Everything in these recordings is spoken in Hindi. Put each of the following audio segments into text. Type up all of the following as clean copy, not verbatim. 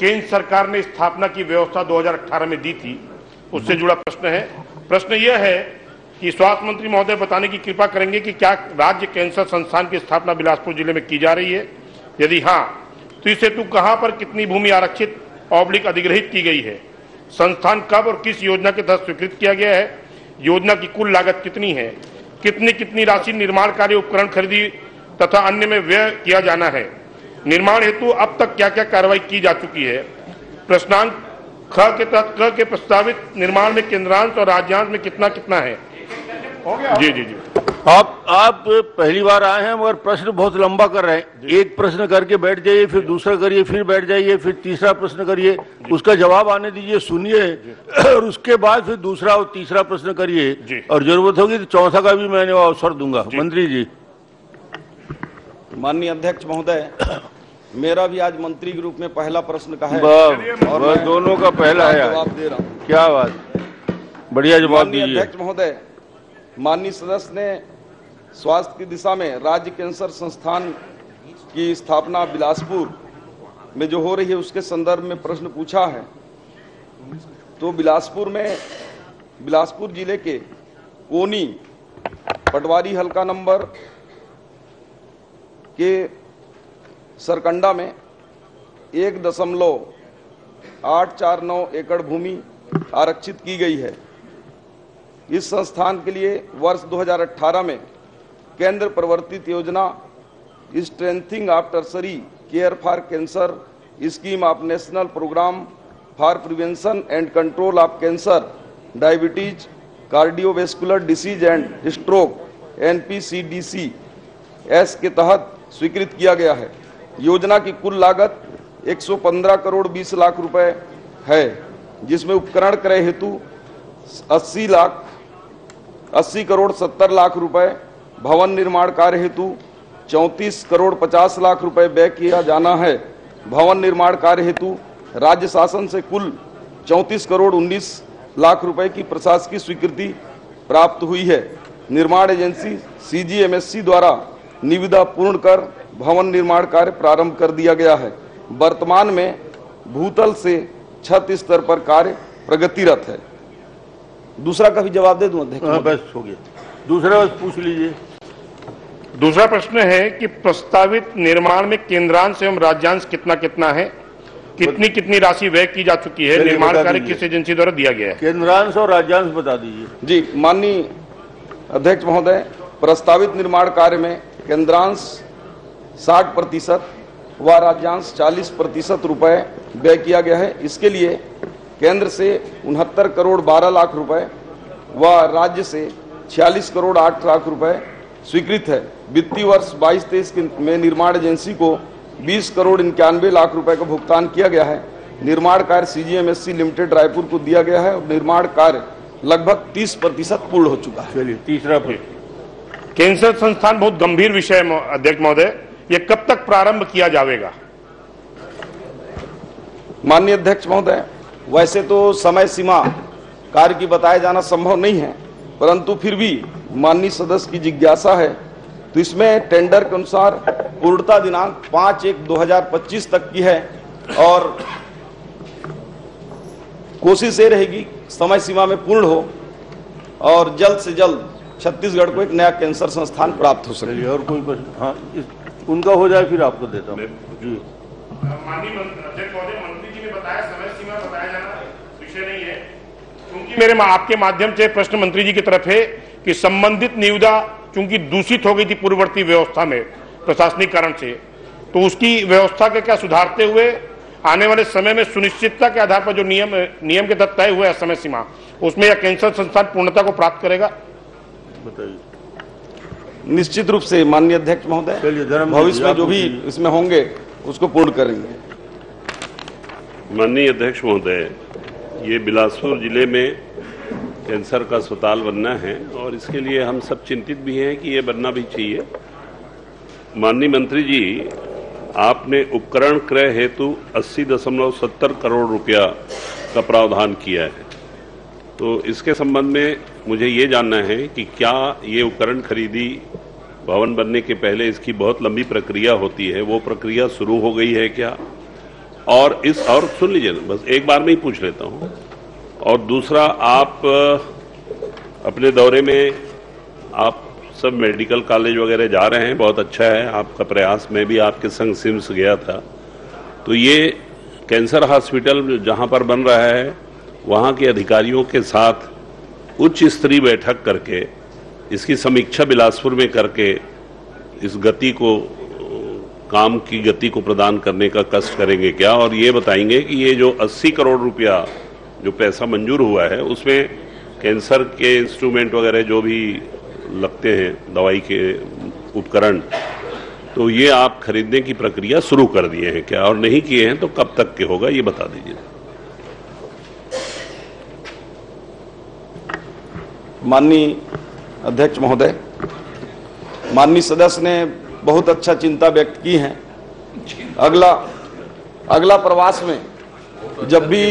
केंद्र सरकार ने स्थापना की व्यवस्था 2018 में दी थी, उससे जुड़ा प्रश्न है। प्रश्न यह है कि स्वास्थ्य मंत्री महोदय बताने की कृपा करेंगे कि क्या राज्य कैंसर संस्थान की स्थापना बिलासपुर जिले में की जा रही है? यदि हाँ, तो इस हेतु कहां पर कितनी भूमि आरक्षित अधिग्रहित की गई है? संस्थान कब और किस योजना के तहत स्वीकृत किया गया है? योजना की कुल लागत कितनी है? कितनी राशि निर्माण कार्य, उपकरण खरीदी तथा अन्य में व्यय किया जाना है? निर्माण हेतु अब तक क्या क्या कार्रवाई की जा चुकी है? प्रश्नांक ख के तहत क के प्रस्तावित निर्माण में केंद्रांश और राज्यांश में कितना कितना है? हो गया? जी जी जी। आप पहली बार आए हैं मगर प्रश्न बहुत लंबा कर रहे हैं। एक प्रश्न करके बैठ जाइए, फिर दूसरा करिए, फिर बैठ जाइए, फिर तीसरा प्रश्न करिए, उसका जवाब आने दीजिए, सुनिए और उसके बाद फिर दूसरा और तीसरा प्रश्न करिए और जरूरत होगी तो चौथा का भी मैंने अवसर दूंगा। मंत्री जी। माननीय अध्यक्ष महोदय, मेरा भी आज मंत्री के रूप में पहला प्रश्न का है और मैं दोनों का पहला है। जवाब दे रहा हूँ। क्या बात, बढ़िया जवाब दीजिए। अध्यक्ष महोदय, माननीय सदस्य ने स्वास्थ्य की दिशा में राज्य कैंसर संस्थान की स्थापना बिलासपुर में जो हो रही है उसके संदर्भ में प्रश्न पूछा है। तो बिलासपुर जिले के कोनी पटवारी हल्का नंबर के सरकंडा में 1.849 एकड़ भूमि आरक्षित की गई है। इस संस्थान के लिए वर्ष 2018 में केंद्र प्रवर्तित योजना strengthening of tertiary care for cancer scheme of national programme for prevention and control of cancer, diabetes, cardiovascular disease and stroke NPCDCS के तहत स्वीकृत किया गया है। योजना की कुल लागत 115 करोड़ 20 लाख रुपए है, जिसमें उपकरण क्रय हेतु 80 करोड़ 70 लाख रुपए, भवन निर्माण कार्य हेतु 34 करोड़ 50 लाख रुपए व्यय किया जाना है। भवन निर्माण कार्य हेतु राज्य शासन से कुल 34 करोड़ 19 लाख रुपए की प्रशासकीय स्वीकृति प्राप्त हुई है। निर्माण एजेंसी CGMSC द्वारा निविदा पूर्ण कर भवन निर्माण कार्य प्रारंभ कर दिया गया है। वर्तमान में भूतल से छत स्तर पर कार्य प्रगतिरत है। दूसरा का भी जवाब दे दूं अध्यक्ष? बस हो गया, दूसरा बस पूछ लीजिए। दूसरा प्रश्न है कि प्रस्तावित निर्माण में केंद्रांश एवं राज्यांश कितना कितना है? कितनी राशि व्यय की जा चुकी है? निर्माण कार्य किस एजेंसी द्वारा दिया गया है? केंद्रांश और राज्यांश बता दीजिए। जी माननीय अध्यक्ष महोदय, प्रस्तावित निर्माण कार्य में केंद्रांश 60% व राज्यांश 40% रुपए व्यय किया गया है। इसके लिए केंद्र से 69 करोड़ 12 लाख रुपए व राज्य से 46 करोड़ 8 लाख रुपए स्वीकृत है। वित्तीय वर्ष 22-23 में निर्माण एजेंसी को 20 करोड़ 91 लाख रुपए का भुगतान किया गया है। निर्माण कार्य CGMSC लिमिटेड रायपुर को दिया गया है और निर्माण कार्य लगभग 30% पूर्ण हो चुका है। चलिए तीसरा कैंसर संस्थान बहुत गंभीर विषय है अध्यक्ष महोदय, ये कब तक प्रारंभ किया जाएगा? माननीय अध्यक्ष महोदय, वैसे तो समय सीमा कार्य की बताया जाना संभव नहीं है, परंतु फिर भी माननीय सदस्य की जिज्ञासा है तो इसमें टेंडर के अनुसार पूर्णता दिनांक 5/1/2025 तक की है और कोशिश ये रहेगी समय सीमा में पूर्ण हो और जल्द से जल्द छत्तीसगढ़ को एक नया कैंसर संस्थान प्राप्त हो सके। और कोई प्रश्न? हाँ, उनका हो जाए फिर आपको देता हूँ। जी माननीय अध्यक्ष महोदय, मंत्री जी ने बताया समय सीमा बताया जाना विषय नहीं है, क्योंकि मेरे आपके माध्यम से प्रश्न मंत्री जी की तरफ है कि संबंधित निविदा चूंकि दूषित हो गई थी पूर्ववर्ती व्यवस्था में प्रशासनिक कारण से, तो उसकी व्यवस्था के क्या सुधारते हुए आने वाले समय में सुनिश्चितता के आधार पर जो नियम के तहत तय हुआ है समय सीमा, उसमें यह कैंसर संस्थान पूर्णता को प्राप्त करेगा? बताइए। निश्चित रूप से माननीय अध्यक्ष महोदय, भविष्य में जो भी इसमें होंगे उसको पूर्ण करेंगे। माननीय अध्यक्ष महोदय, ये बिलासपुर जिले में कैंसर का अस्पताल बनना है और इसके लिए हम सब चिंतित भी हैं कि ये बनना भी चाहिए। माननीय मंत्री जी, आपने उपकरण क्रय हेतु 80.70 करोड़ रुपया का प्रावधान किया है, तो इसके संबंध में मुझे ये जानना है कि क्या ये उपकरण खरीदी भवन बनने के पहले इसकी बहुत लंबी प्रक्रिया होती है, वो प्रक्रिया शुरू हो गई है क्या? और सुन लीजिए ना, बस एक बार में ही पूछ लेता हूं। और दूसरा, आप अपने दौरे में आप सब मेडिकल कॉलेज वगैरह जा रहे हैं, बहुत अच्छा है आपका प्रयास। मैं भी आपके संग सिम्स गया था। तो ये कैंसर हॉस्पिटल जहां पर बन रहा है, वहां के अधिकारियों के साथ उच्च स्तरीय बैठक करके इसकी समीक्षा बिलासपुर में करके इस गति को, काम की गति को प्रदान करने का कष्ट करेंगे क्या? और ये बताएंगे कि ये जो 80 करोड़ रुपया जो पैसा मंजूर हुआ है, उसमें कैंसर के इंस्ट्रूमेंट वगैरह जो भी लगते हैं, दवाई के उपकरण, तो ये आप खरीदने की प्रक्रिया शुरू कर दिए हैं क्या? और नहीं किए हैं तो कब तक के होगा, ये बता दीजिए। माननीय अध्यक्ष महोदय, माननीय सदस्य ने बहुत अच्छा चिंता व्यक्त की है। अगला प्रवास में जब भी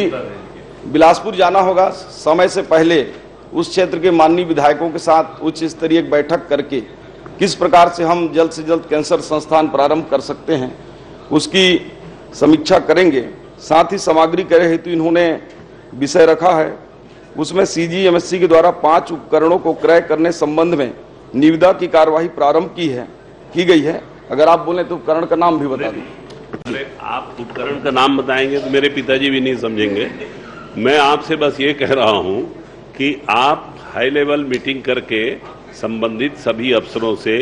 बिलासपुर जाना होगा, समय से पहले उस क्षेत्र के माननीय विधायकों के साथ उच्च स्तरीय बैठक करके किस प्रकार से हम जल्द से जल्द कैंसर संस्थान प्रारंभ कर सकते हैं, उसकी समीक्षा करेंगे। साथ ही सामग्री क्रय हेतु इन्होंने विषय रखा है, उसमें CGMSC के द्वारा 5 उपकरणों को क्रय करने संबंध में निविदा की कार्यवाही प्रारंभ की गई है। अगर आप बोले तो उपकरण का नाम भी बता दें। अरे आप उपकरण का नाम बताएंगे तो मेरे पिताजी भी नहीं समझेंगे। मैं आपसे बस ये कह रहा हूं कि आप हाई लेवल मीटिंग करके संबंधित सभी अफसरों से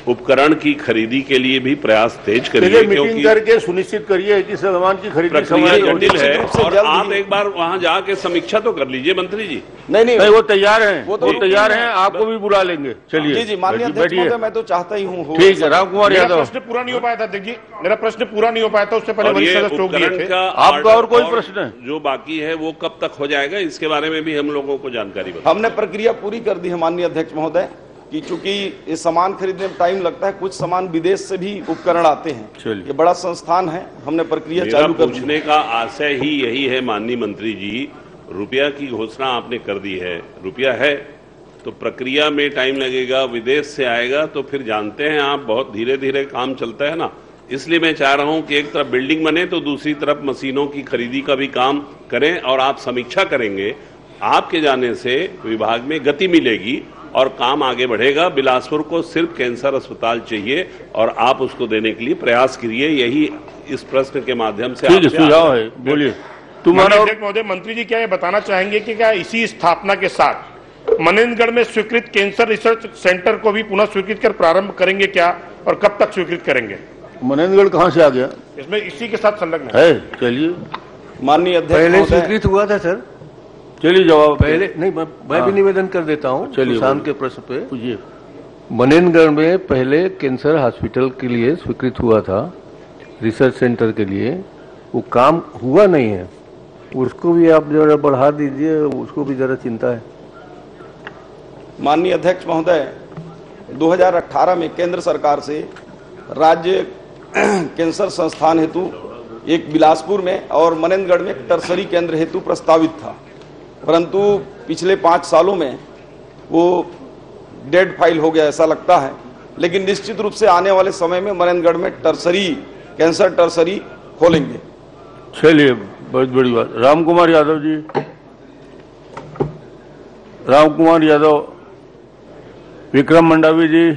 उपकरण की खरीदी के लिए भी प्रयास तेज करिए, मीटिंग करके सुनिश्चित करिए कि सामान की खरीदी प्रक्रिया जटिल है। और आप एक बार वहां जाके समीक्षा तो कर लीजिए मंत्री जी। नहीं, वो तैयार हैं, वो तैयार हैं, आपको भी बुला लेंगे। चलिए जी, माननीय अध्यक्ष महोदय, मैं तो चाहता ही हूँ। ठीक है, राम कुमार यादव। प्रश्न पूरा नहीं हो पाया था, देखिए मेरा प्रश्न पूरा नहीं हो पाया था, उससे पहले वरिष्ठ सदस्य रोक दिए थे। आपका और कोई प्रश्न है जो बाकी है वो कब तक हो जाएगा, इसके बारे में भी हम लोगों को जानकारी बताइए। हमने प्रक्रिया पूरी कर दी है माननीय अध्यक्ष महोदय, कि चूंकि ये सामान खरीदने में टाइम लगता है, कुछ सामान विदेश से भी उपकरण आते हैं। ये बड़ा संस्थान है, हमने प्रक्रिया चालू कर दी। पूछने का आशय ही यही है माननीय मंत्री जी, रुपया की घोषणा आपने कर दी है, रुपया है तो प्रक्रिया में टाइम लगेगा, विदेश से आएगा तो फिर जानते हैं आप, बहुत धीरे धीरे काम चलता है ना। इसलिए मैं चाह रहा हूं कि एक तरफ बिल्डिंग बने तो दूसरी तरफ मशीनों की खरीदी का भी काम करें, और आप समीक्षा करेंगे। आपके जाने से विभाग में गति मिलेगी और काम आगे बढ़ेगा। बिलासपुर को सिर्फ कैंसर अस्पताल चाहिए और आप उसको देने के लिए प्रयास करिए, यही इस प्रश्न के माध्यम से सुझाव है। बोलिए तुम्हारा महोदय। मंत्री जी क्या ये बताना चाहेंगे कि क्या इसी स्थापना के साथ मनेंद्रगढ़ में स्वीकृत कैंसर रिसर्च सेंटर को भी पुनः स्वीकृत कर प्रारंभ करेंगे क्या, और कब तक स्वीकृत करेंगे? मनेंद्रगढ़ कहाँ से आ गया? इसमें इसी के साथ संलग्न है। चलिए, माननीय अध्यक्ष पहले स्वीकृत हुआ था सर। चलिए जवाब पहले नहीं, मैं भी निवेदन कर देता हूँ किसान के प्रश्न पे। पूछिए। मनेंद्रगढ़ में पहले कैंसर हॉस्पिटल के लिए स्वीकृत हुआ था, रिसर्च सेंटर के लिए, वो काम हुआ नहीं है, उसको भी आप जरा बढ़ा दीजिए, उसको भी जरा चिंता है। माननीय अध्यक्ष महोदय, 2018 में केंद्र सरकार से राज्य कैंसर संस्थान हेतु एक बिलासपुर में और मनेंद्रगढ़ में टर्सरी केंद्र हेतु प्रस्तावित था, परंतु पिछले 5 सालों में वो डेड फाइल हो गया ऐसा लगता है। लेकिन निश्चित रूप से आने वाले समय में मनेंद्रगढ़ में कैंसर टर्सरी खोलेंगे। चलिए, बहुत बड़ी बात। राम कुमार यादव जी। राम कुमार यादव। विक्रम मंडावी जी।